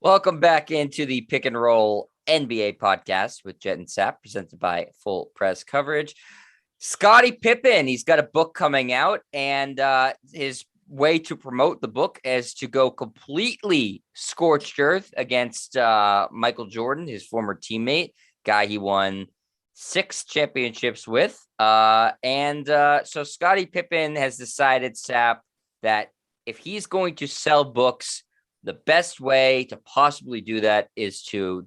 Welcome back into the Pick and Roll NBA podcast with Jet and Sap, presented by Full Press Coverage. Scottie Pippen, he's got a book coming out, and his way to promote the book is to go completely scorched earth against Michael Jordan, his former teammate, guy he won 6 championships with. So Scottie Pippen has decided, Sap, that if he's going to sell books, the best way to possibly do that is to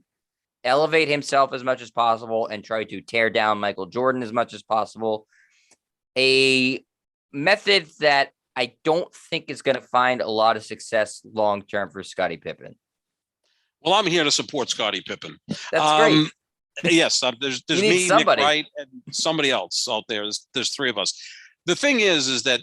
elevate himself as much as possible and try to tear down Michael Jordan as much as possible. A method that I don't think is going to find a lot of success long-term for Scottie Pippen. Well, I'm here to support Scottie Pippen. That's great. Yes, there's me, somebody. Nick Wright, and somebody else out there. There's 3 of us. The thing is that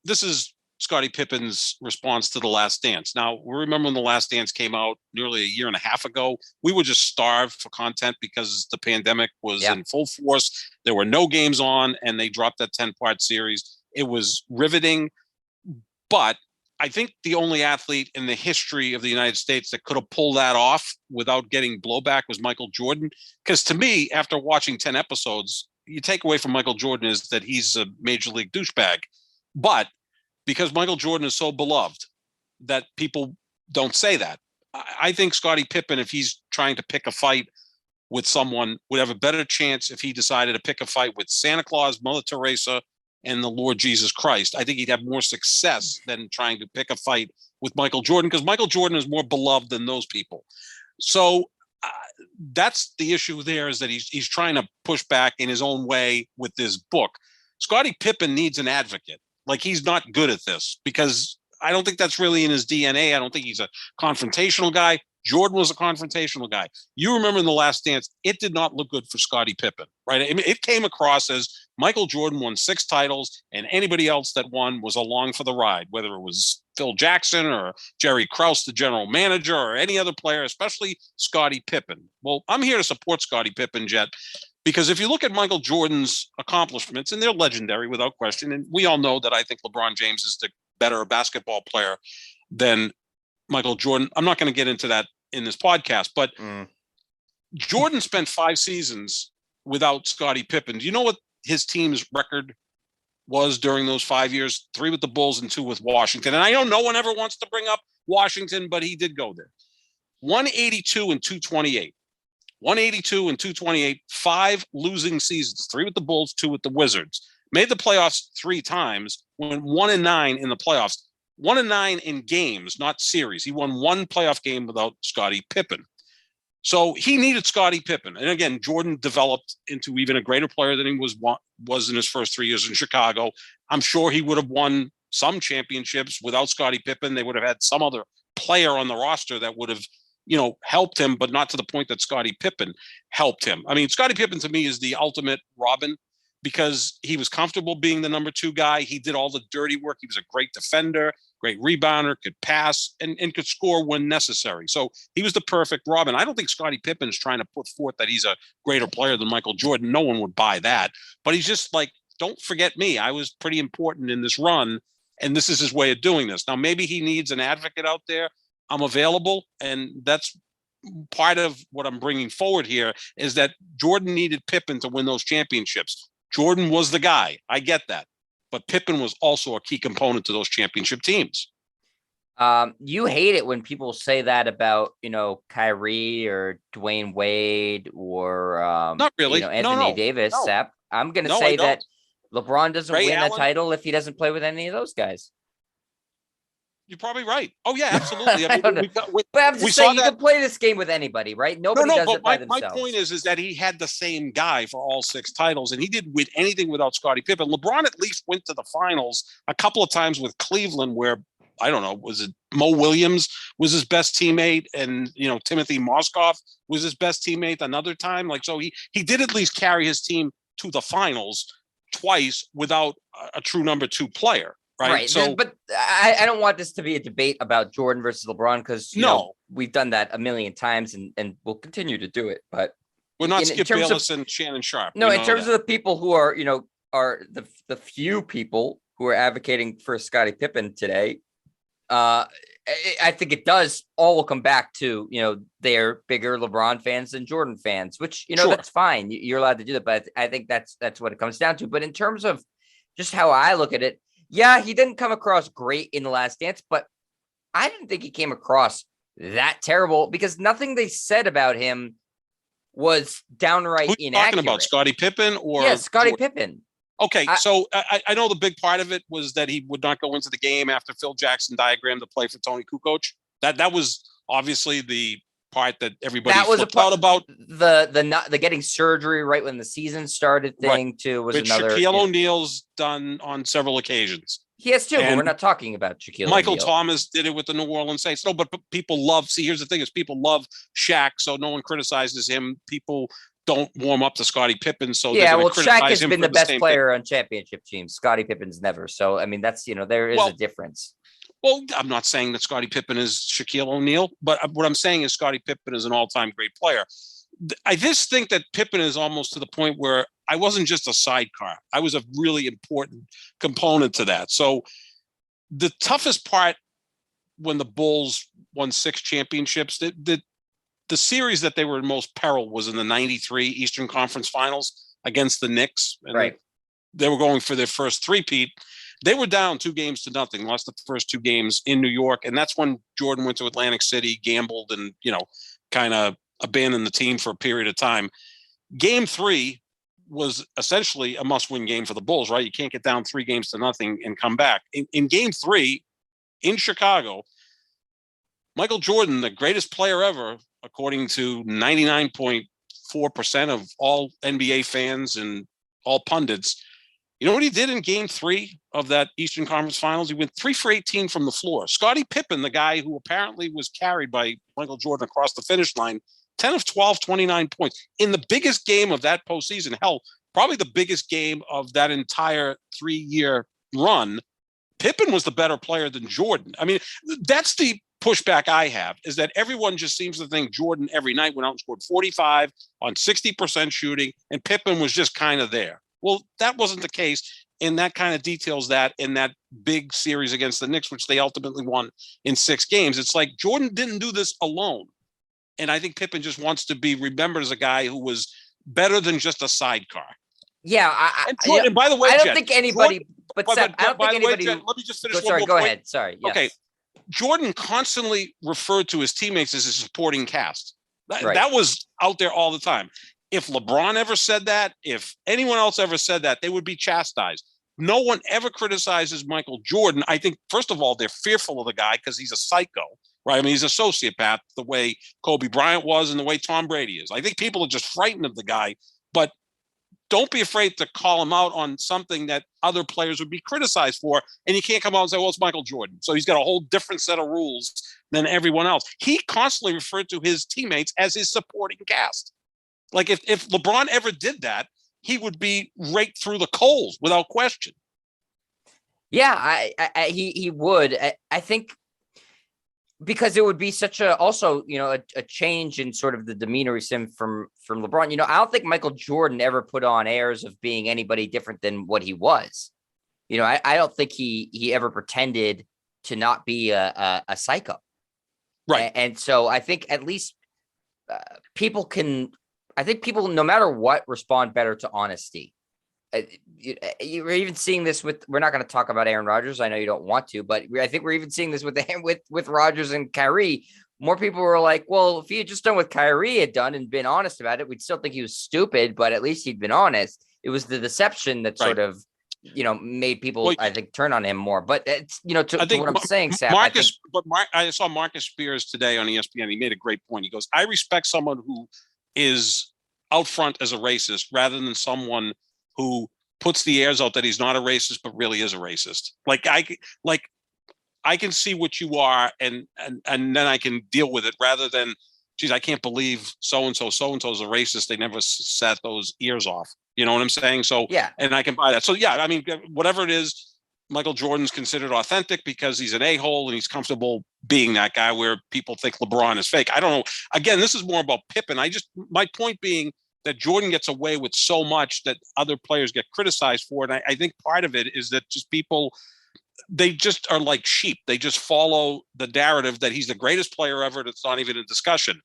this is Scottie Pippen's response to The Last Dance. Now, we remember when The Last Dance came out nearly a year and a half ago, we were just starved for content because the pandemic was in full force. There were no games on, and they dropped that 10-part series. It was riveting, but I think the only athlete in the history of the United States that could have pulled that off without getting blowback was Michael Jordan. Because to me, after watching 10 episodes, you take away from Michael Jordan is that he's a major league douchebag. But because Michael Jordan is so beloved that people don't say that. I think Scottie Pippen, if he's trying to pick a fight with someone, would have a better chance if he decided to pick a fight with Santa Claus, Mother Teresa, and the Lord Jesus Christ. I think he'd have more success than trying to pick a fight with Michael Jordan, because Michael Jordan is more beloved than those people. So that's the issue there, is that he's trying to push back in his own way with this book. Scottie Pippen needs an advocate. Like, he's not good at this, because I don't think that's really in his DNA. I don't think he's a confrontational guy. Jordan was a confrontational guy. You remember in The Last Dance, it did not look good for Scottie Pippen, right? I mean, it came across as Michael Jordan won 6 titles, and anybody else that won was along for the ride, whether it was Phil Jackson or Jerry Krause, the general manager, or any other player, especially Scottie Pippen. Well, I'm here to support Scottie Pippen, Jet, because if you look at Michael Jordan's accomplishments, and they're legendary without question, and we all know that I think LeBron James is the better basketball player than Michael Jordan. I'm not going to get into that in this podcast, but Jordan spent 5 seasons without Scottie Pippen. Do you know what his team's record was during those 5 years? 3 with the Bulls and 2 with Washington. And I know no one ever wants to bring up Washington, but he did go there. 182 and 228. 182 and 228, 5 losing seasons, 3 with the Bulls, 2 with the Wizards. Made the playoffs 3 times, went 1-9 in the playoffs. 1-9 in games, not series. He won 1 playoff game without Scottie Pippen. So he needed Scottie Pippen. And again, Jordan developed into even a greater player than he was in his first 3 years in Chicago. I'm sure he would have won some championships without Scottie Pippen. They would have had some other player on the roster that would have, helped him, but not to the point that Scottie Pippen helped him. I mean, Scottie Pippen to me is the ultimate Robin, because he was comfortable being the number 2 guy. He did all the dirty work. He was a great defender, great rebounder, could pass, and could score when necessary. So he was the perfect Robin. I don't think Scottie Pippen is trying to put forth that he's a greater player than Michael Jordan. No one would buy that. But he's just like, don't forget me. I was pretty important in this run, and this is his way of doing this. Now, maybe he needs an advocate out there. I'm available, and that's part of what I'm bringing forward here, is that Jordan needed Pippen to win those championships. Jordan was the guy. I get that. But Pippen was also a key component to those championship teams. You hate it when people say that about, Kyrie or Dwayne Wade or not really. Anthony Davis. No. Sap. I'm going to say that LeBron doesn't Ray win Allen? a title if he doesn't play with any of those guys. You're probably right. Oh, yeah, absolutely. I don't know. But I'm just saying, you can play this game with anybody, right? Nobody does it by themselves. My point is that he had the same guy for all 6 titles, and he didn't win anything without Scottie Pippen. LeBron at least went to the finals a couple of times with Cleveland, where, I don't know, was it Mo Williams was his best teammate, and, Timothy Mozgov was his best teammate another time. Like, so he did at least carry his team to the finals twice without a true number 2 player. Right. So, but I don't want this to be a debate about Jordan versus LeBron, because we've done that a million times and we'll continue to do it. But we're not Skip Bayless and Shannon Sharp. No, in terms of the people who are, are the few people who are advocating for Scottie Pippen today, I think it does all will come back to, they're bigger LeBron fans than Jordan fans, which, Sure. that's fine. You're allowed to do that. But I think that's what it comes down to. But in terms of just how I look at it, yeah, he didn't come across great in The Last Dance, but I didn't think he came across that terrible because nothing they said about him was downright inaccurate. Talking about Scottie Pippen or Scottie Pippen. Okay, so I know the big part of it was that he would not go into the game after Phil Jackson diagrammed the play for Tony Kukoc. That was obviously the part that everybody flipped out about. The getting surgery right when the season started thing too was another. Shaquille O'Neal's done on several occasions. He has too, but we're not talking about Shaquille Michael O'Neal. Thomas did it with the New Orleans Saints. No, but people love. See, here's the thing: is people love Shaq, so no one criticizes him. People don't warm up to Scottie Pippen, so Shaq has been the best player on championship teams. Scottie Pippen's never. So I mean, that's there is a difference. Well, I'm not saying that Scottie Pippen is Shaquille O'Neal, but what I'm saying is Scottie Pippen is an all-time great player. I just think that Pippen is almost to the point where I wasn't just a sidecar. I was a really important component to that. So the toughest part when the Bulls won 6 championships, the series that they were in most peril was in the 93 Eastern Conference Finals against the Knicks. And right. They were going for their first three-peat. They were down 2-0, lost the first 2 games in New York. And that's when Jordan went to Atlantic City, gambled, and, kind of abandoned the team for a period of time. Game 3 was essentially a must-win game for the Bulls, right? You can't get down 3-0 and come back. In Game 3 in Chicago, Michael Jordan, the greatest player ever, according to 99.4% of all NBA fans and all pundits, you know what he did in Game 3 of that Eastern Conference Finals? He went 3 for 18 from the floor. Scottie Pippen, the guy who apparently was carried by Michael Jordan across the finish line, 10 of 12, 29 points. In the biggest game of that postseason, hell, probably the biggest game of that entire 3-year run, Pippen was the better player than Jordan. I mean, that's the pushback I have, is that everyone just seems to think Jordan every night went out and scored 45 on 60% shooting, and Pippen was just kind of there. Well, that wasn't the case, and that kind of details that in that big series against the Knicks, which they ultimately won in 6 games. It's like Jordan didn't do this alone. And I think Pippen just wants to be remembered as a guy who was better than just a sidecar. Yeah. And by the way, I don't Jen, think anybody, Jordan, I don't think anybody. Jen, let me just finish. Sorry, go ahead. Sorry. Yes. Okay. Jordan constantly referred to his teammates as a supporting cast. Right. That was out there all the time. If LeBron ever said that, if anyone else ever said that, they would be chastised. No one ever criticizes Michael Jordan. I think, first of all, they're fearful of the guy because he's a psycho, right? I mean, he's a sociopath the way Kobe Bryant was and the way Tom Brady is. I think people are just frightened of the guy, but don't be afraid to call him out on something that other players would be criticized for. And you can't come out and say, well, it's Michael Jordan, so he's got a whole different set of rules than everyone else. He constantly referred to his teammates as his supporting cast. Like if LeBron ever did that, he would be raked through the coals without question. Yeah, he would. I think because it would be such a change in sort of the demeanor he's in from LeBron. I don't think Michael Jordan ever put on airs of being anybody different than what he was. I don't think he ever pretended to not be a psycho. Right. And so I think at least people, no matter what, respond better to honesty. You're even seeing this with, we're not going to talk about Aaron Rodgers. I know you don't want to, but I think we're even seeing this with Rodgers and Kyrie. More people were like, well, if he had just done what Kyrie had done and been honest about it, we'd still think he was stupid, but at least he'd been honest. It was the deception that sort of, made people, I think, turn on him more. But it's, to what I'm saying, Sam. I saw Marcus Spears today on ESPN. He made a great point. He goes, I respect someone who is out front as a racist rather than someone who puts the airs out that he's not a racist, but really is a racist. I can see what you are, and then I can deal with it rather than, geez, I can't believe so-and-so is a racist. They never set those ears off. You know what I'm saying? So, yeah. And I can buy that. So, yeah, I mean, whatever it is, Michael Jordan's considered authentic because he's an a-hole and he's comfortable being that guy, where people think LeBron is fake. I don't know. Again, this is more about Pippen. My point being that Jordan gets away with so much that other players get criticized for it. And I think part of it is that just people they just are like sheep. They just follow the narrative that he's the greatest player ever. That's not even a discussion.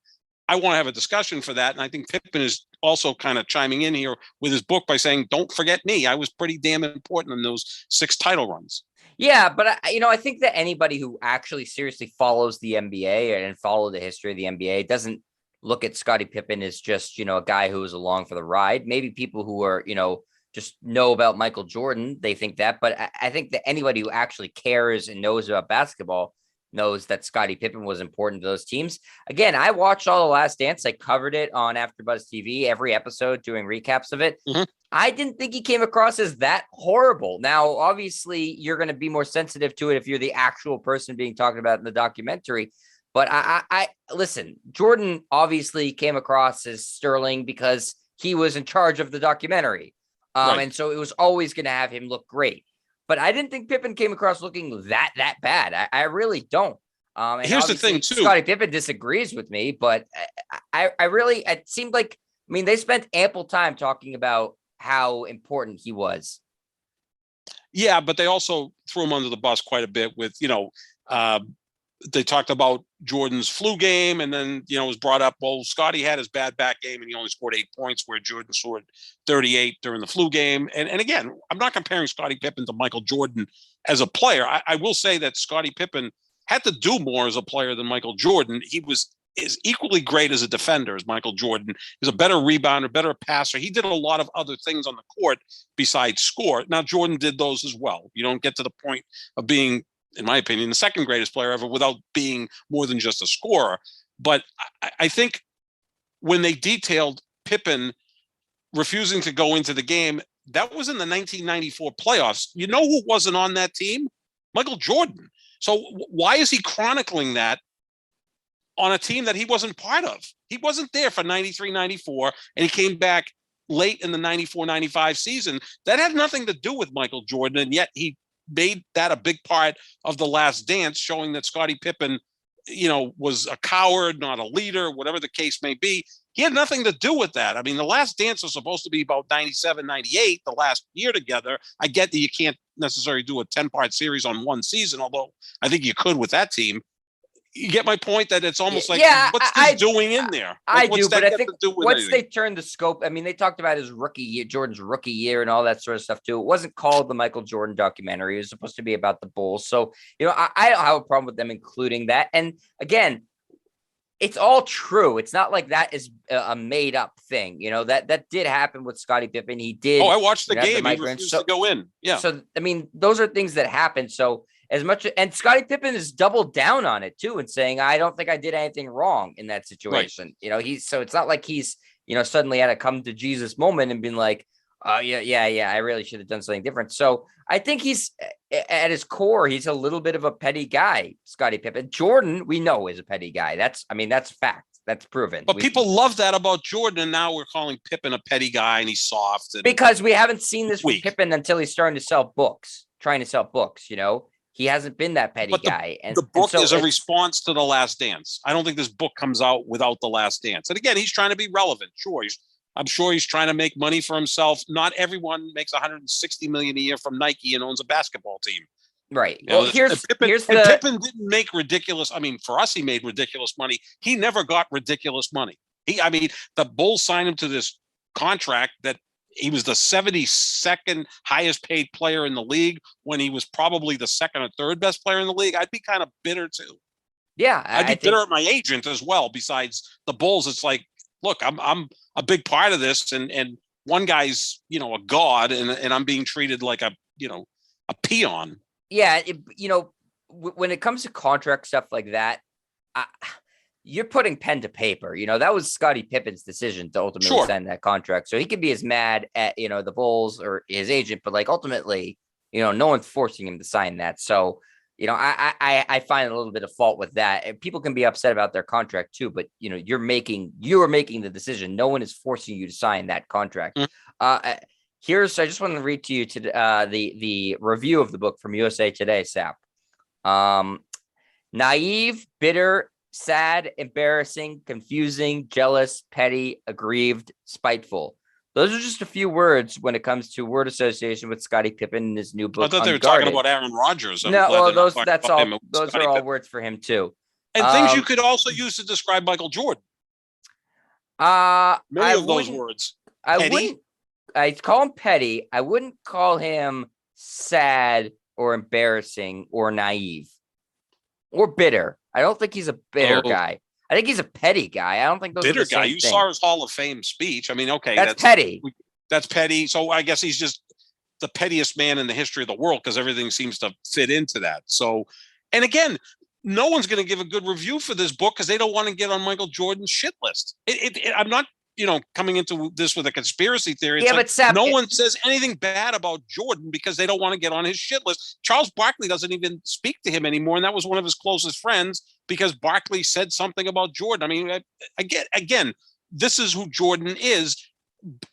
I want to have a discussion for that. And I think Pippen is also kind of chiming in here with his book by saying, don't forget me. I was pretty damn important in those 6 title runs. Yeah, but I think that anybody who actually seriously follows the NBA and follow the history of the NBA doesn't look at Scottie Pippen as just, a guy who was along for the ride. Maybe people who are, just know about Michael Jordan, they think that, but I think that anybody who actually cares and knows about basketball knows that Scottie Pippen was important to those teams. Again, I watched all the Last Dance. I covered it on AfterBuzz TV, every episode, doing recaps of it. Mm-hmm. I didn't think he came across as that horrible. Now, obviously, you're going to be more sensitive to it if you're the actual person being talked about in the documentary. But I listen, Jordan obviously came across as sterling because he was in charge of the documentary. Right. And so it was always going to have him look great. But I didn't think Pippen came across looking that bad. I really don't. And here's the thing, too. Scottie Pippen disagrees with me, but I really, it seemed like, they spent ample time talking about how important he was. Yeah, but they also threw him under the bus quite a bit with, they talked about Jordan's flu game, and then, it was brought up, well, Scottie had his bad back game and he only scored 8 points where Jordan scored 38 during the flu game. And again, I'm not comparing Scottie Pippen to Michael Jordan as a player. I will say that Scottie Pippen had to do more as a player than Michael Jordan. He is equally great as a defender as Michael Jordan. He's a better rebounder, better passer. He did a lot of other things on the court besides score. Now, Jordan did those as well. You don't get to the point of being, in my opinion, the second greatest player ever without being more than just a scorer. But I think when they detailed Pippen refusing to go into the game, that was in the 1994 playoffs. You know who wasn't on that team? Michael Jordan. So why is he chronicling that on a team that he wasn't part of? He wasn't there for 93, 94, and he came back late in the 94, 95 season. That had nothing to do with Michael Jordan, and yet he made that a big part of the Last Dance, showing that Scottie Pippen, was a coward, not a leader, whatever the case may be. He had nothing to do with that. I mean, the Last Dance was supposed to be about 97, 98, the last year together. I get that you can't necessarily do a 10-part series on one season, although I think you could with that team. You get my point that it's almost like, what's this doing in there? I do, but I think once they turned the scope, they talked about his rookie year, Jordan's rookie year and all that sort of stuff too. It wasn't called the Michael Jordan documentary. It was supposed to be about the Bulls. So, I don't have a problem with them including that. And again, it's all true. It's not like that is a made up thing. That did happen with Scottie Pippen. He did. Oh, I watched the game. He refused to go in. Yeah. So, those are things that happen. So, as much, and Scottie Pippen has doubled down on it too, and saying, I don't think I did anything wrong in that situation. Right. So it's not like he's, suddenly had a come to Jesus moment and been like, yeah, I really should have done something different. So I think he's, at his core, he's a little bit of a petty guy, Scottie Pippen. Jordan, we know, is a petty guy. That's fact. That's proven. But people love that about Jordan, and now we're calling Pippen a petty guy and he's soft. Because we haven't seen this with Pippen until he's starting to sell books, trying to sell books, He hasn't been that petty guy. And the book is a response to The Last Dance. I don't think this book comes out without The Last Dance. And again, he's trying to be relevant. Sure, I'm sure he's trying to make money for himself. Not everyone makes $160 million a year from Nike and owns a basketball team. Right. Well, Pippen didn't make ridiculous. For us, he made ridiculous money. He never got ridiculous money. The Bulls signed him to this contract that he was the 72nd highest paid player in the league when he was probably the second or third best player in the league. I'd be kind of bitter too. Yeah. I'd be bitter at my agent as well. Besides the Bulls, it's like, look, I'm a big part of this. And one guy's, a god and I'm being treated like a peon. Yeah. When it comes to contract stuff like that, you're putting pen to paper. That was Scottie Pippen's decision to ultimately sign that contract. So he could be as mad at, the Bulls or his agent, but ultimately, no one's forcing him to sign that. So, I find a little bit of fault with that. People can be upset about their contract too, but you are making the decision. No one is forcing you to sign that contract. I just want to read to you the review of the book from USA Today, Sap. Naive, bitter, sad, embarrassing, confusing, jealous, petty, aggrieved, spiteful. Those are just a few words when it comes to word association with Scottie Pippen in his new book. I thought they were Unguarded. talking about Aaron Rodgers. I'm No, glad well, they're not those talking that's about all. him. Those Scottie are all Pippen. words for him too. And things you could also use to describe Michael Jordan. Many I of those wouldn't. words. I Petty? wouldn't. I'd call him petty. I wouldn't call him sad or embarrassing or naive or bitter. I don't think he's a bitter guy. I think he's a petty guy. I don't think those are the guy. same You thing. saw his Hall of Fame speech. I mean, okay, that's petty. That's petty. So I guess he's just the pettiest man in the history of the world because everything seems to fit into that. So, and again, no one's going to give a good review for this book because they don't want to get on Michael Jordan's shit list. I'm not, coming into this with a conspiracy theory. It's but Sap, no one says anything bad about Jordan because they don't want to get on his shit list. Charles Barkley doesn't even speak to him anymore, and that was one of his closest friends because Barkley said something about Jordan. I mean, again, this is who Jordan is,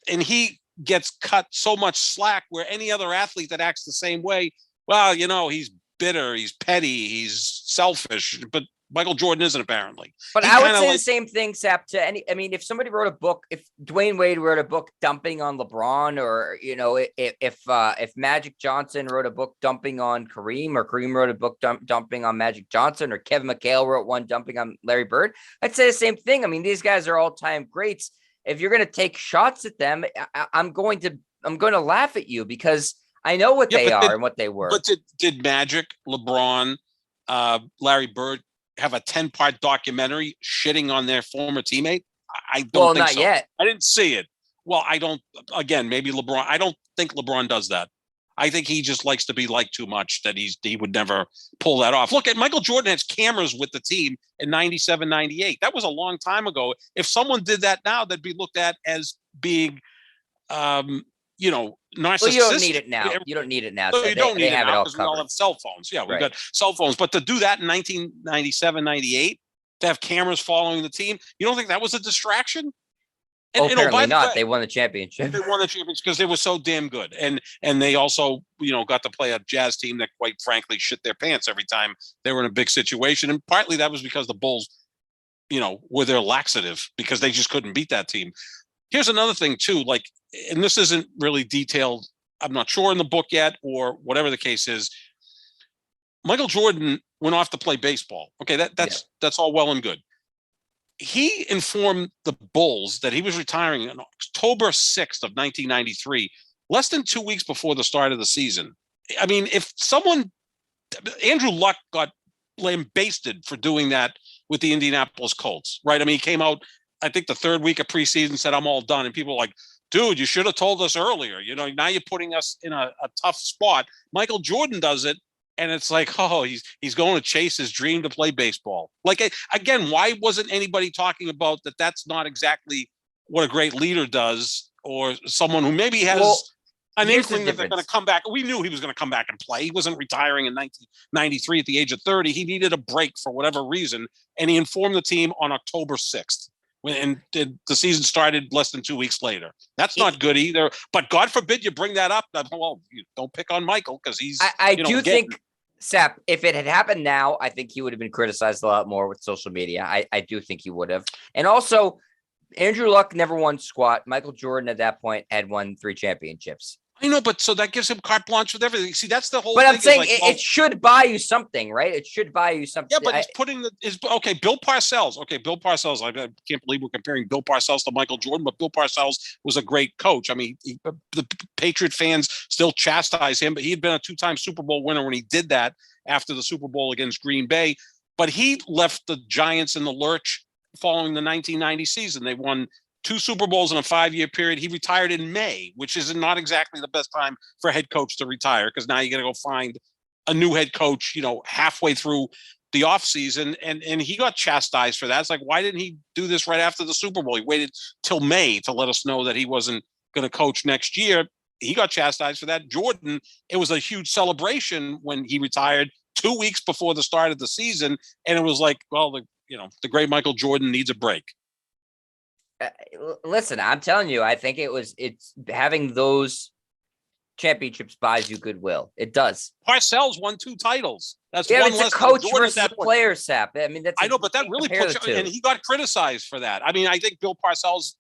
and he gets cut so much slack where any other athlete that acts the same way, well, he's bitter, he's petty, he's selfish, but Michael Jordan isn't apparently. But I would say the same thing, Sap, to any. I mean, if somebody wrote a book, if Dwayne Wade wrote a book dumping on LeBron, or if Magic Johnson wrote a book dumping on Kareem, or Kareem wrote a book dumping on Magic Johnson, or Kevin McHale wrote one dumping on Larry Bird, I'd say the same thing. I mean, these guys are all-time greats. If you're going to take shots at them, I'm going to laugh at you because I know what they are and what they were. But did Magic, LeBron, Larry Bird have a 10-part documentary shitting on their former teammate? I don't think so. Not yet. I didn't see it. Well, I don't, again, maybe LeBron. I don't think LeBron does that. I think he just likes to be liked too much that he would never pull that off. Look at Michael Jordan has cameras with the team in 97, 98. That was a long time ago. If someone did that now, they'd be looked at as being, narcissistic. Well, you don't need it now. You don't need it now. So you don't need it now because we all have cell phones. Yeah, we've got cell phones. But to do that in 1997, 98, to have cameras following the team, you don't think that was a distraction? And, apparently not. They won the championship. They won the championship because they were so damn good. And they also, got to play a Jazz team that quite frankly shit their pants every time they were in a big situation. And partly that was because the Bulls, were their laxative because they just couldn't beat that team. Here's another thing too, and this isn't really detailed, I'm not sure in the book yet or whatever the case is. Michael Jordan went off to play baseball. Okay, that's all well and good. He informed the Bulls that he was retiring on October 6th of 1993, less than 2 weeks before the start of the season. I mean, Andrew Luck got lambasted for doing that with the Indianapolis Colts, right? I mean, he came out, I think the third week of preseason, said, I'm all done. And people were like, dude, you should have told us earlier. Now you're putting us in a tough spot. Michael Jordan does it. And it's like, oh, he's going to chase his dream to play baseball. Again, why wasn't anybody talking about that? That's not exactly what a great leader does, or someone who maybe has an inkling that they're going to come back. We knew he was going to come back and play. He wasn't retiring in 1993 at the age of 30. He needed a break for whatever reason, and he informed the team on October 6th. And the season started less than 2 weeks later. That's not good either. But God forbid you bring that up. Well, you don't pick on Michael because he's. I do think, Sap, if it had happened now, I think he would have been criticized a lot more with social media. I do think he would have. And also, Andrew Luck never won squat. Michael Jordan at that point had won 3 championships. I know, but so that gives him carte blanche with everything. See, that's the whole thing. But I'm saying it should buy you something, right? It should buy you something. Yeah, but it's putting Bill Parcells. Okay, Bill Parcells. I can't believe we're comparing Bill Parcells to Michael Jordan, but Bill Parcells was a great coach. I mean, the Patriot fans still chastise him, but he had been a 2-time Super Bowl winner when he did that after the Super Bowl against Green Bay. But he left the Giants in the lurch following the 1990 season. They won 2 Super Bowls in a 5-year period. He retired in May, which is not exactly the best time for a head coach to retire because now you got to go find a new head coach, halfway through the offseason. And he got chastised for that. It's like, why didn't he do this right after the Super Bowl? He waited till May to let us know that he wasn't going to coach next year. He got chastised for that. Jordan, it was a huge celebration when he retired 2 weeks before the start of the season. And it was like, well, the great Michael Jordan needs a break. Listen, I'm telling you, I think it's having those championships buys you goodwill. It does. Parcells won 2 titles. That's one it's less a coach versus a player, Sap. I mean, I know, but that really puts, and he got criticized for that. I mean, I think Bill Parcells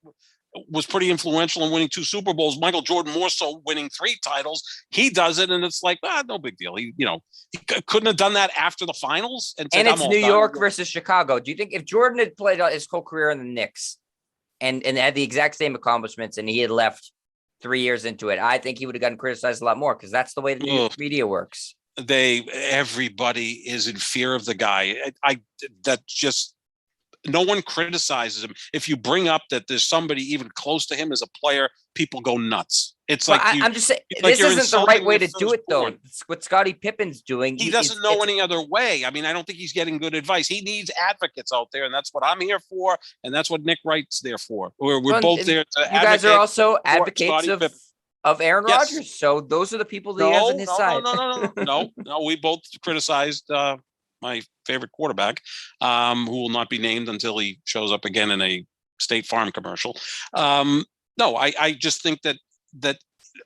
was pretty influential in winning 2 Super Bowls. Michael Jordan more so winning 3 titles. He does it, and it's like, no big deal. He couldn't have done that after the finals. And it's New York versus Chicago. Do you think if Jordan had played his whole career in the Knicks and had the exact same accomplishments and he had left 3 years into it, I think he would have gotten criticized a lot more because that's the way the New York media works. Everybody is in fear of the guy. That just, no one criticizes him. If you bring up that there's somebody even close to him as a player, people go nuts. It's like, I'm just saying, this isn't the right way to do it, though. It's what Scottie Pippen's doing. He doesn't know any other way. I mean, I don't think he's getting good advice. He needs advocates out there, and that's what I'm here for, and that's what Nick Wright's there for. We're both there to advocate. You guys are also advocates of Aaron Rodgers, so those are the people that he has on his side. No. We both criticized my favorite quarterback, who will not be named until he shows up again in a State Farm commercial. I just think that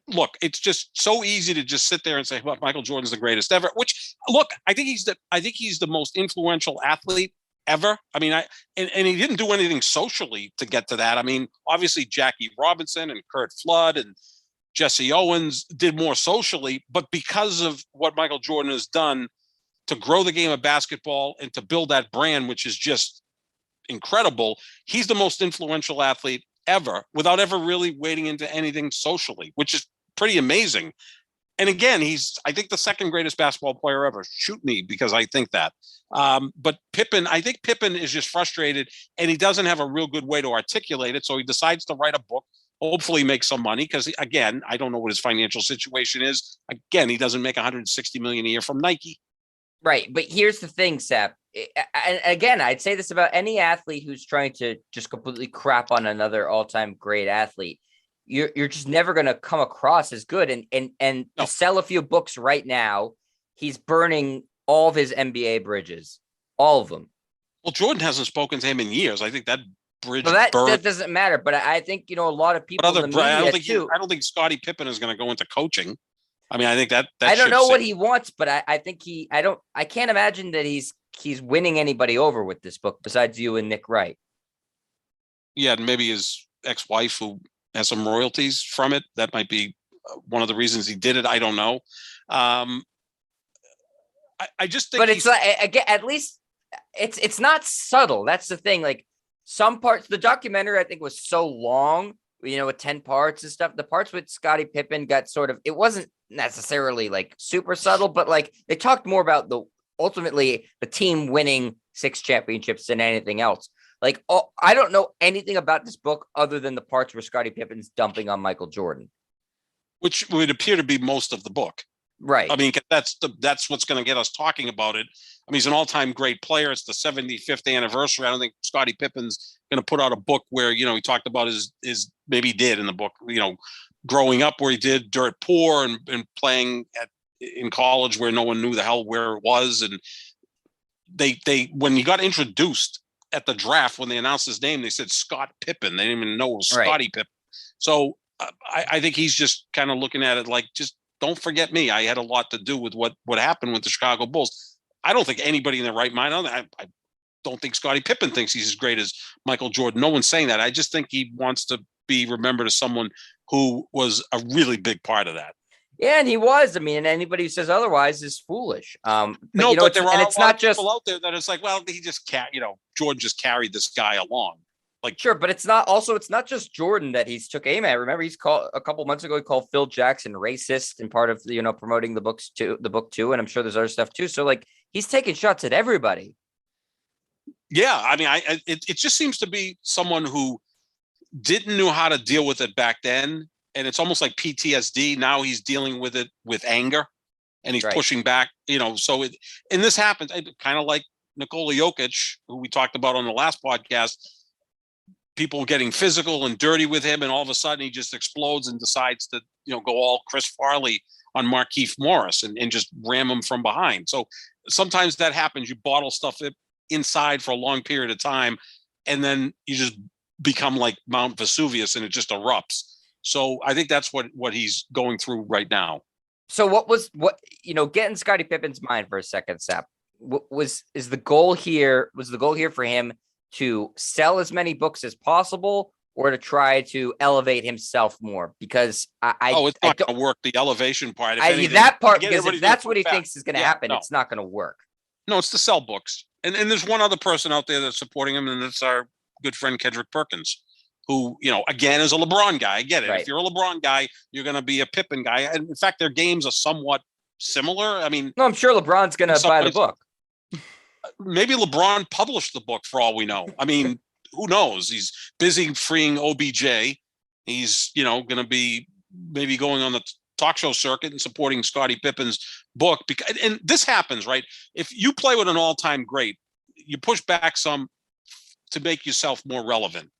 look, it's just so easy to just sit there and say, well, Michael Jordan's the greatest ever, which, look, I think he's the most influential athlete ever. I mean, and he didn't do anything socially to get to that. I mean, obviously Jackie Robinson and Kurt Flood and Jesse Owens did more socially, but because of what Michael Jordan has done to grow the game of basketball and to build that brand, which is just incredible, he's the most influential athlete ever without ever really wading into anything socially, which is pretty amazing. And again, he's, I think, the second greatest basketball player ever. Shoot me, because I think that. But Pippen, I think Pippen is just frustrated, and he doesn't have a real good way to articulate it. So he decides to write a book, hopefully make some money, because, again, I don't know what his financial situation is. Again, he doesn't make $160 million a year from Nike. Right. But here's the thing, Sap. And again, I'd say this about any athlete who's trying to just completely crap on another all-time great athlete. You're just never going to come across as good. And to sell a few books right now, he's burning all of his NBA bridges, all of them. Well, Jordan hasn't spoken to him in years. I think that bridge that doesn't matter. But I think, a lot of people in the media I don't think Scottie Pippen is going to go into coaching. I mean, I think that I don't know what he wants, but I think I can't imagine that he's winning anybody over with this book besides you and Nick Wright. Yeah, and maybe his ex-wife who has some royalties from it. That might be one of the reasons he did it. I don't know. I just think, but it's like, again, at least it's not subtle. That's the thing. Like, some parts, the documentary I think was so long, with 10 parts and stuff. The parts with Scottie Pippen got sort of, it wasn't necessarily like super subtle, but like they talked more about ultimately the team winning 6 championships than anything else. Like, I don't know anything about this book other than the parts where Scottie Pippen's dumping on Michael Jordan, which would appear to be most of the book. Right. I mean, that's what's going to get us talking about it. I mean, he's an all-time great player. It's the 75th anniversary. I don't think Scottie Pippen's going to put out a book where, he talked about his maybe he did in the book, growing up where he did dirt poor and playing in college where no one knew the hell where it was. And they when he got introduced at the draft, when they announced his name, they said Scott Pippen. They didn't even know it was Scottie Pippen. So I think he's just kind of looking at it like, just don't forget me. I had a lot to do with what happened with the Chicago Bulls. I don't think anybody in their right mind, I don't think Scottie Pippen thinks he's as great as Michael Jordan. No one's saying that. I just think he wants to be remembered as someone who was a really big part of that. Yeah, and he was. I mean, and anybody who says otherwise is foolish. But there are a lot of people out there that it's like, well, he just can't. Jordan just carried this guy along. Like, sure, but it's not just Jordan that he's took aim at. Remember, he's called a couple months ago. He called Phil Jackson racist and part of promoting the book too. And I'm sure there's other stuff too. So like, he's taking shots at everybody. Yeah, I mean, it just seems to be someone who didn't know how to deal with it back then. And it's almost like PTSD. Now he's dealing with it with anger, and he's pushing back, so and this happens kind of like Nikola Jokic, who we talked about on the last podcast, people getting physical and dirty with him. And all of a sudden he just explodes and decides to, go all Chris Farley on Markieff Morris and just ram him from behind. So sometimes that happens. You bottle stuff inside for a long period of time, and then you just become like Mount Vesuvius and it just erupts. So I think that's what he's going through right now. So get in Scottie Pippen's mind for a second, Sap. Was the goal here for him to sell as many books as possible, or to try to elevate himself more? Because it's I not don't going to work, the elevation part. If anything, that part, again, because if everybody's gonna that's what push he back. thinks is going to Yeah, happen, no. it's not going to work. No, it's to sell books. And there's one other person out there that's supporting him, and that's our good friend Kendrick Perkins, who, again, is a LeBron guy. I get it. Right. If you're a LeBron guy, you're going to be a Pippen guy. And in fact, their games are somewhat similar. I mean, No, I'm sure LeBron's going to buy the book. Maybe LeBron published the book for all we know. I mean, who knows? He's busy freeing OBJ. He's, going to be maybe going on the talk show circuit and supporting Scottie Pippen's book. And this happens, right? If you play with an all-time great, you push back some to make yourself more relevant.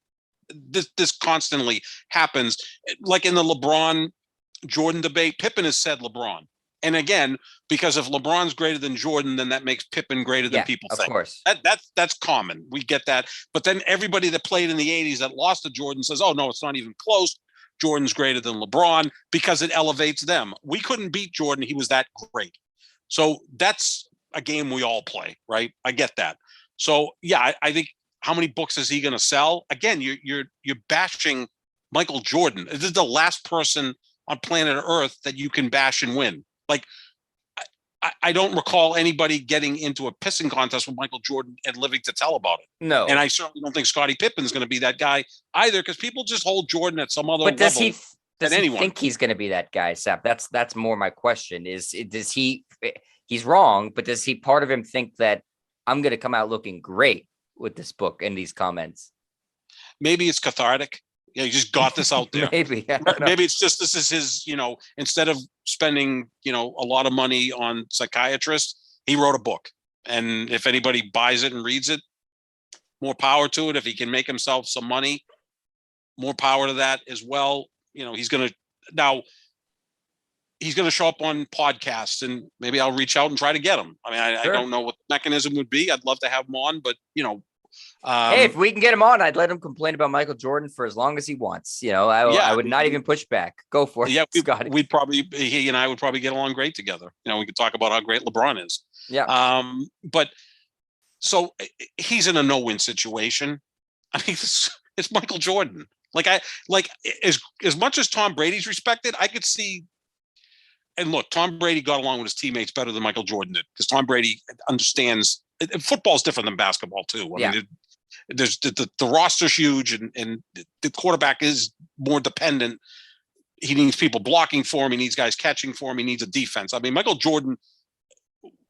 This constantly happens. Like in the LeBron Jordan debate, Pippen has said LeBron. And again, because if LeBron's greater than Jordan, then that makes Pippen greater than people think. Of course. That's common. We get that. But then everybody that played in the 80s that lost to Jordan says, oh, no, it's not even close. Jordan's greater than LeBron because it elevates them. We couldn't beat Jordan. He was that great. So that's a game we all play, right? I get that. So, yeah, I think how many books is he going to sell? Again, you're bashing Michael Jordan. This is the last person on planet Earth that you can bash and win. Like, I don't recall anybody getting into a pissing contest with Michael Jordan and living to tell about it. No. And I certainly don't think Scottie Pippen's going to be that guy either, because people just hold Jordan at some other level. But does he think he's going to be that guy, Sap? That's more my question. Does he's wrong, but does he, part of him, think that I'm going to come out looking great with this book and these comments? Maybe it's cathartic. Yeah, he just got this out there. Maybe it's just, this is his, instead of spending, a lot of money on psychiatrists, he wrote a book. And if anybody buys it and reads it, more power to it. If he can make himself some money, more power to that as well. He's going to show up on podcasts, and maybe I'll reach out and try to get him. I mean, Sure. I don't know what the mechanism would be. I'd love to have him on, but hey, if we can get him on, I'd let him complain about Michael Jordan for as long as he wants. I would not even push back. Go for it. Yeah, Scottie. He and I would probably get along great together. We could talk about how great LeBron is. Yeah. But so he's in a no-win situation. I mean, it's Michael Jordan. As much as Tom Brady's respected, I could see. And look, Tom Brady got along with his teammates better than Michael Jordan did, because Tom Brady understands. Football's different than basketball too. I mean, there's the roster's huge, and the quarterback is more dependent. He needs people blocking for him. He needs guys catching for him. He needs a defense. I mean, Michael Jordan,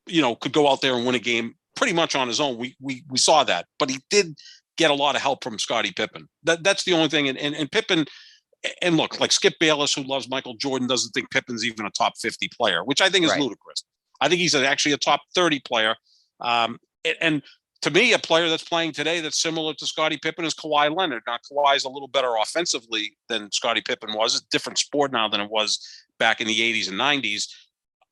could go out there and win a game pretty much on his own. We saw that, but he did get a lot of help from Scottie Pippen. That's the only thing. And Pippen, and look, like Skip Bayless, who loves Michael Jordan, doesn't think Pippen's even a top 50 player, which I think is ludicrous. I think he's actually a top 30 player. And to me, a player that's playing today that's similar to Scottie Pippen is Kawhi Leonard. Now, Kawhi's a little better offensively than Scottie Pippen was. It's a different sport now than it was back in the 80s and 90s.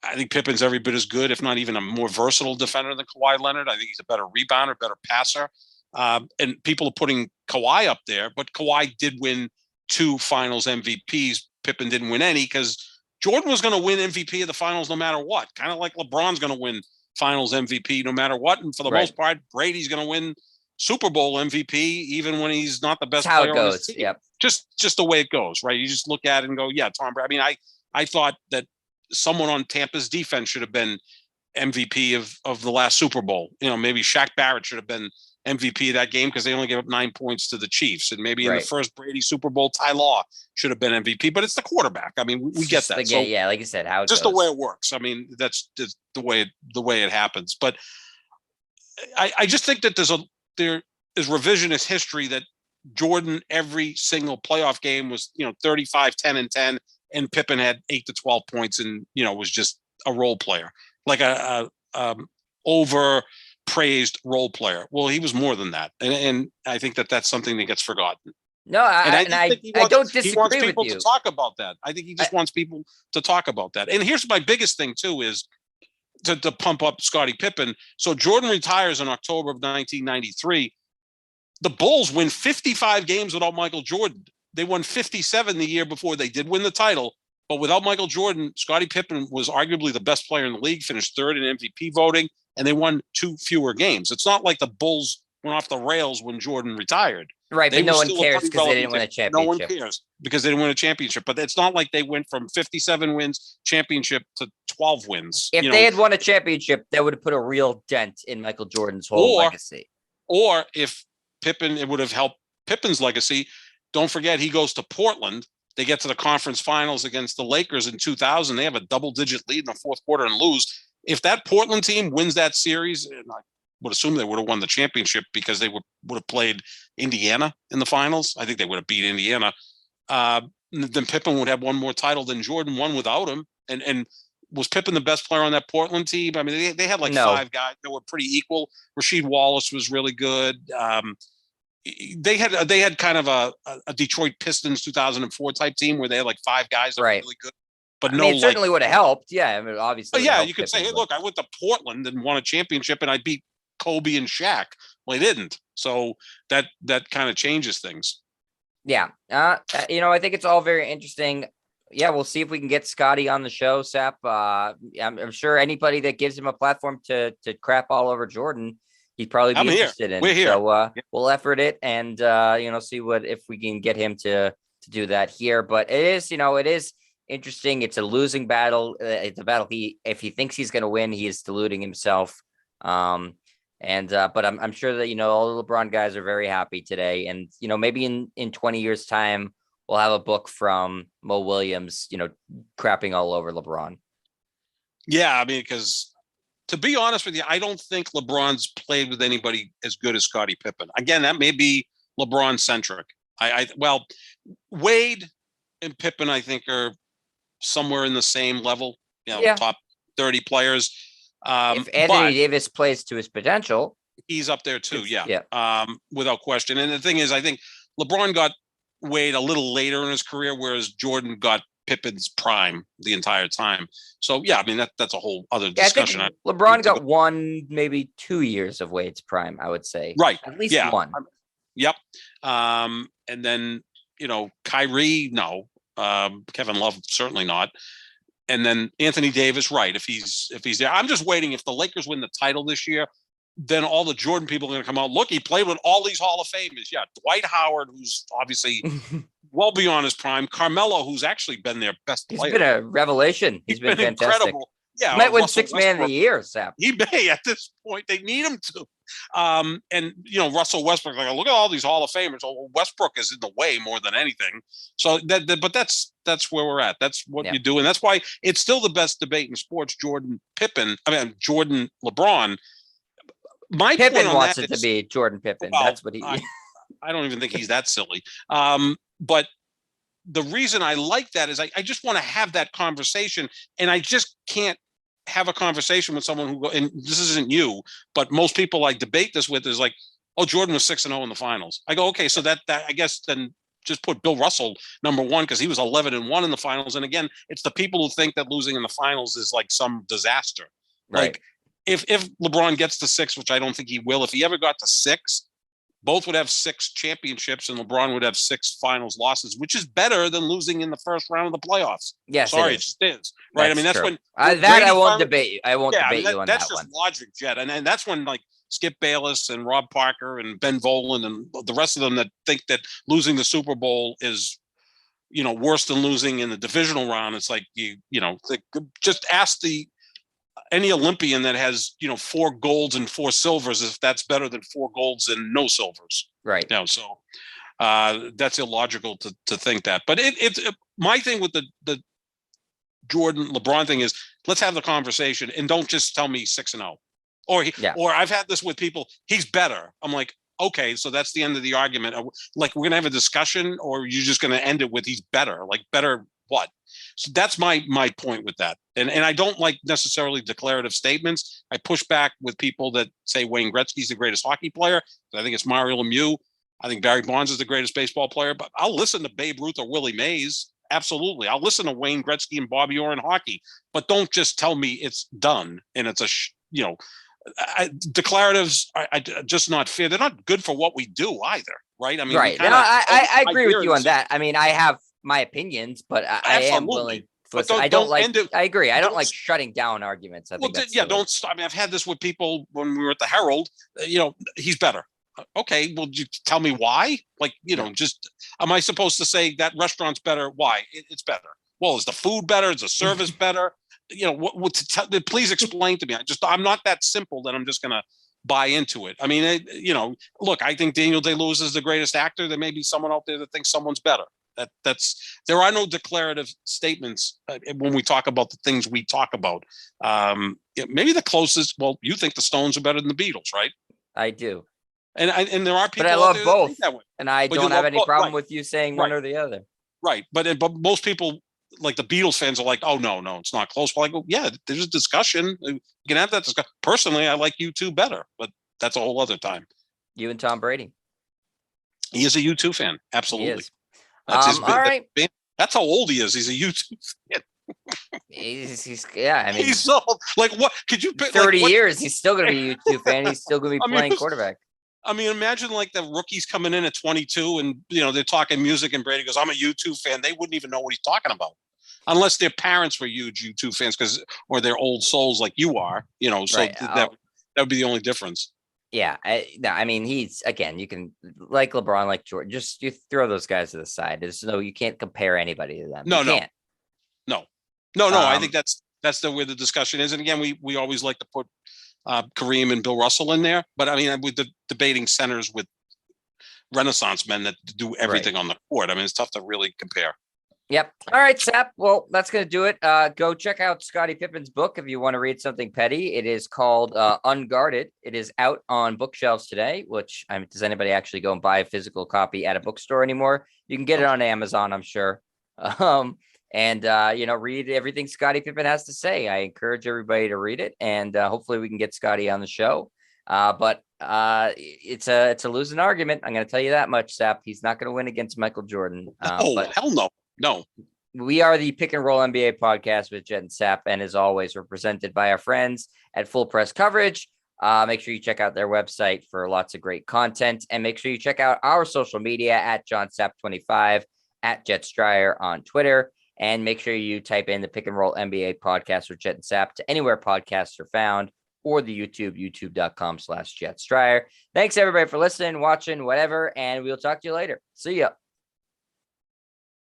I think Pippen's every bit as good, if not even a more versatile defender than Kawhi Leonard. I think he's a better rebounder, better passer. And people are putting Kawhi up there, but Kawhi did win 2 finals MVPs. Pippen didn't win any, because Jordan was going to win MVP of the finals no matter what. Kind of like LeBron's going to win finals MVP no matter what. And for the most part, Brady's going to win Super Bowl MVP even when he's not the best player on his team. Yep. Just the way it goes, right? You just look at it and go, yeah, Tom Brady. I mean, I thought that someone on Tampa's defense should have been MVP of the last Super Bowl. Maybe Shaq Barrett should have been MVP of that game, because they only gave up 9 points to the Chiefs. And maybe in the first Brady Super Bowl, Ty Law should have been MVP, but it's the quarterback. I mean, we get that. Like, so, like you said, how it just goes. the way it works. I mean, that's just the way it happens. But I just think that there is revisionist history that Jordan, every single playoff game was, 35, 10 and 10, and Pippen had 8 to 12 points and, was just a role player, like a over-praised role player. Well, he was more than that. And I think that that's something that gets forgotten. No, I don't disagree he wants people with you. to talk about that. I think he just wants people to talk about that. And here's my biggest thing too, is to pump up Scottie Pippen. So Jordan retires in October of 1993. The Bulls win 55 games without Michael Jordan. They won 57 the year before. They did win the title, but without Michael Jordan, Scottie Pippen was arguably the best player in the league, finished 3rd in MVP voting, and they won 2 fewer games. It's not like the Bulls went off the rails when Jordan retired. Right, They but no were one still a cares pretty because they relevant didn't win a team. No one championship. cares because they didn't win a championship. But it's not like they went from 57 wins championship to 12 wins. If they had won a championship, that would have put a real dent in Michael Jordan's whole legacy. Or if Pippen, it would have helped Pippen's legacy. Don't forget, he goes to Portland. They get to the conference finals against the Lakers in 2000. They have a double-digit lead in the fourth quarter and lose. If that Portland team wins that series, and I would assume they would have won the championship because they would have played Indiana in the finals. I think they would have beat Indiana. Then Pippen would have one more title than Jordan won without him. And was Pippen the best player on that Portland team? I mean, they had like five guys that were pretty equal. Rasheed Wallace was really good. They had kind of a Detroit Pistons 2004 type team where they had like five guys that were really good. But it certainly would have helped. Yeah, I mean, obviously. Yeah, you could say, hey, look, I went to Portland and won a championship and I beat Kobe and Shaq. Well, they didn't. So that kind of changes things. Yeah. I think it's all very interesting. Yeah, we'll see if we can get Scottie on the show, Sap. I'm sure anybody that gives him a platform to crap all over Jordan, he'd probably be interested in. We're here. So we'll effort it and see if we can get him to do that here. But it is interesting. It's a losing battle. It's a battle if he thinks he's going to win, he is deluding himself. But I'm sure that all the LeBron guys are very happy today, and maybe in 20 years' time we'll have a book from Mo Williams, crapping all over LeBron. Yeah, I mean, because to be honest with you, I don't think LeBron's played with anybody as good as Scottie Pippen. Again, that may be LeBron centric. Well, Wade and Pippen, I think, are somewhere in the same level. Top 30 players. If Anthony Davis plays to his potential, he's up there too. Yeah. Without question. And the thing is, I think LeBron got Wade a little later in his career, whereas Jordan got Pippen's prime the entire time. So yeah, I mean that's a whole other discussion. I think LeBron got 1, maybe 2 years of Wade's prime, I would say. Right. At least one. Yep. And then Kyrie, no. Kevin Love, certainly not. And then Anthony Davis, right? If he's there, I'm just waiting. If the Lakers win the title this year, then all the Jordan people are going to come out. Look, he played with all these Hall of Famers. Yeah, Dwight Howard, who's obviously well beyond his prime. Carmelo, who's actually been their best player. He's been a revelation. He's been fantastic. Incredible. Yeah, he might win Sixth Man of the Year, Sap. He may at this point. They need him to. And Russell Westbrook. Like, look at all these Hall of Famers. Oh, Westbrook is in the way more than anything. So but that's where we're at. That's what you do, and that's why it's still the best debate in sports. Jordan, LeBron. My Pippen point wants it to be Jordan Pippen. Well, that's what he. I don't even think he's that silly. But the reason I like that is I just want to have that conversation, and I just can't have a conversation with someone who, and this isn't you, but most people I debate this with is like, oh, Jordan was 6-0 in the finals. I go, okay, so that I guess then just put Bill Russell number one because he was 11-1 in the finals. And again, it's the people who think that losing in the finals is like some disaster. Right. Like if LeBron gets to 6, which I don't think he will, if he ever got to 6, both would have 6 championships and LeBron would have 6 finals losses, which is better than losing in the first round of the playoffs. Yes, sorry, it just is. Right. I mean, that's true. when I won't debate you. I won't debate you on that one. That's just logic, Jet. And that's when like Skip Bayless and Rob Parker and Ben Volen and the rest of them that think that losing the Super Bowl is, worse than losing in the divisional round. It's like, just ask any Olympian that has, 4 golds and 4 silvers, if that's better than 4 golds and no silvers. Right. So that's illogical to think that. But it's my thing with the Jordan LeBron thing is let's have the conversation and don't just tell me 6-0. Or I've had this with people, he's better. I'm like, okay, so that's the end of the argument. Like we're gonna have a discussion, or you're just gonna end it with he's better. Like better what? So that's my point with that. And I don't like necessarily declarative statements. I push back with people that say Wayne Gretzky's the greatest hockey player. I think it's Mario Lemieux. I think Barry Bonds is the greatest baseball player, but I'll listen to Babe Ruth or Willie Mays. Absolutely. I'll listen to Wayne Gretzky and Bobby Orr in hockey, but don't just tell me it's done and it's declaratives are just not fair. They're not good for what we do either. Right. I mean, right. I agree with you on that. I mean, I have my opinions, but I am willing. I don't like. I agree. I don't like shutting down arguments. I think don't stop. I mean, I've had this with people when we were at the Herald. He's better. Okay, well, you tell me why? Like, just am I supposed to say that restaurant's better? Why? It's better. Well, is the food better? Is the service better? Please explain to me. I'm not that simple that I'm just gonna buy into it. I mean, look, I think Daniel Day-Lewis is the greatest actor. There may be someone out there that thinks someone's better. There are no declarative statements when we talk about the things we talk about. Maybe the closest. Well, you think the Stones are better than the Beatles, right? I do. And there are people but I out love there that both, think that way. and I But you don't have love any both, problem right? with you saying one Right. or the other. Right, but most people, like the Beatles fans, are like, "Oh no, it's not close." Well, I go, "Yeah, there's a discussion. You can have that discussion." Personally, I like U2 better, but that's a whole other time. You and Tom Brady. He is a U2 fan, He absolutely. is. That's his. All right. That's how old he is. He's a U2 fan. He's yeah. I mean, He's old. Like, what could you pick? 30 Like, years. He's still going to be a U2 fan. He's still going to be playing quarterback. I mean, imagine like the rookies coming in at 22 and, they're talking music and Brady goes, "I'm a U2 fan." They wouldn't even know what he's talking about unless their parents were huge U2 fans or they're old souls like you are, so Right. that would be the only difference. Yeah. I mean, he's, again, you can, like LeBron, like Jordan, just you throw those guys to the side. You can't compare anybody to them. No. I think that's where the discussion is. And again, we always like to put Kareem and Bill Russell in there, but I mean, with the debating centers with Renaissance men that do everything on the court, I mean, it's tough to really compare. Yep. All right, Sap. Well, that's going to do it. Go check out Scottie Pippen's book if you want to read something petty. It is called Unguarded. It is out on bookshelves today, which does anybody actually go and buy a physical copy at a bookstore anymore? You can get it on Amazon, I'm sure. And read everything Scottie Pippen has to say. I encourage everybody to read it, and hopefully we can get Scottie on the show. But it's a losing argument. I'm going to tell you that much, Sap. He's not going to win against Michael Jordan. Hell no. No. We are the Pick and Roll NBA podcast with Jet and Sap, and as always, we're presented by our friends at Full Press Coverage. Make sure you check out their website for lots of great content, and make sure you check out our social media at JohnSap25, at Jet Stryer on Twitter, and make sure you type in the Pick and Roll NBA podcast with Jet and Sap to anywhere podcasts are found, or the youtube.com/Jet Stryer. Thanks everybody for listening, watching, whatever, and we'll talk to you later. See ya.